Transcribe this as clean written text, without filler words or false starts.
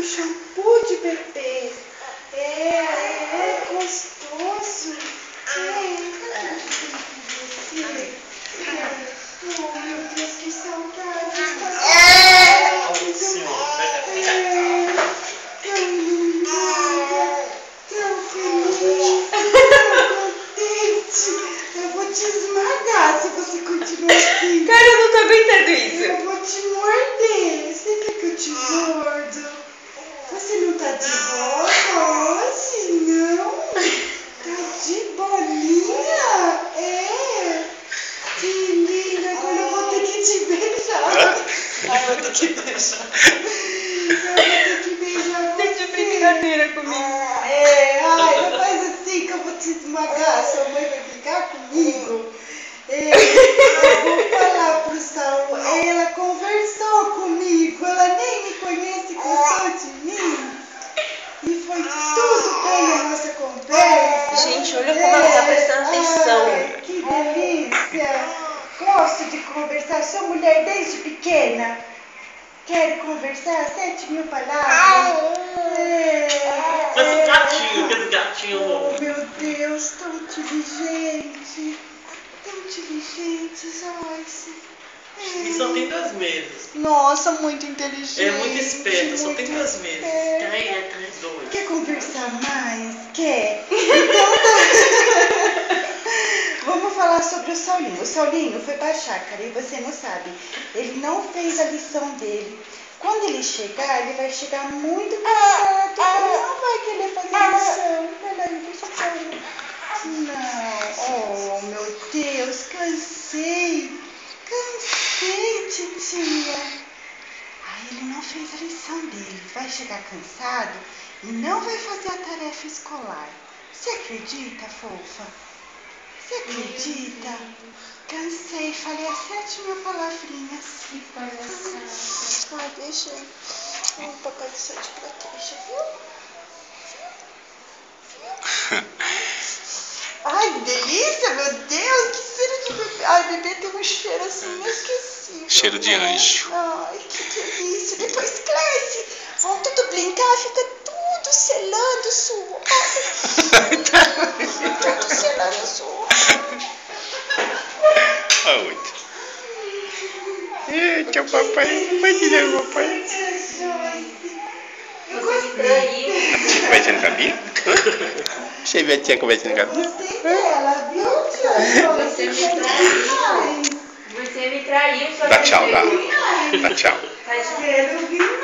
shampoo de bebê. É gostoso. Oh, meu Deus, que saudade. Tão linda, tão feliz, tão contente. Eu vou te esmagar se você continuar assim. Cara, eu não tô aguentando isso. Eu vou te morder. Você quer que eu te mordo? Você não tá de bola hoje, não? Tá de bolinha? É. Que linda. Agora eu vou ter que te beijar. Ai, eu vou ter que beijar. Eu vou ter que beijar você. Tem de brincadeira comigo. Ai, não faz assim que eu vou te esmagar. Sua mãe vai brigar comigo. Eu vou falar pro Saulo. Ela conversou comigo. Ela nem me conhece, gostou de mim. E foi tudo bem a nossa conversa. Gente, olha como ela tá prestando atenção. Ai, que delícia. Gosto de conversar. Sou mulher desde pequena. Quero conversar 7.000 palavras. Esse gatinho. Oh, meu Deus, tão inteligente. Tão inteligente, Joyce. E só tem 2 meses. Nossa, muito inteligente. É muito esperta, só tem 2 meses. Esperta. 2. Quer conversar mais? Quer? Então tá. Vamos falar sobre o Saulinho. O Saulinho foi pra chácara e você não sabe. Ele não fez a lição dele. Quando ele chegar, ele vai chegar muito cansado. Ele não vai querer fazer a lição. Peraí, deixa eu falar. Não. Oh, meu Deus, cansei. Cansei, titia. Aí ele não fez a lição dele. Vai chegar cansado e não vai fazer a tarefa escolar. Você acredita, fofa? Você acredita? Cansei, falei as 7.000 palavrinhas. Que palhaçada. Ai, deixa. O papai do céu de proteja, viu? Ai, que delícia, meu Deus, que cheiro de bebê. Ai, bebê tem um cheiro assim inesquecível. Cheiro de anjo. Ai, que delícia. Depois cresce, vão tudo brincar, fica tudo selando suor. Tudo selando suor. Aonde? Eita, o papai. Vai tirar o papai. Eu gostei. Conversando com a Bia? Deixa eu ver a tia conversando com a Bia. Gostei dela, viu, tia? Você me traiu. Você me traiu, sua Dá tchau, dá. Ai, Dá tchau. Faz quero vir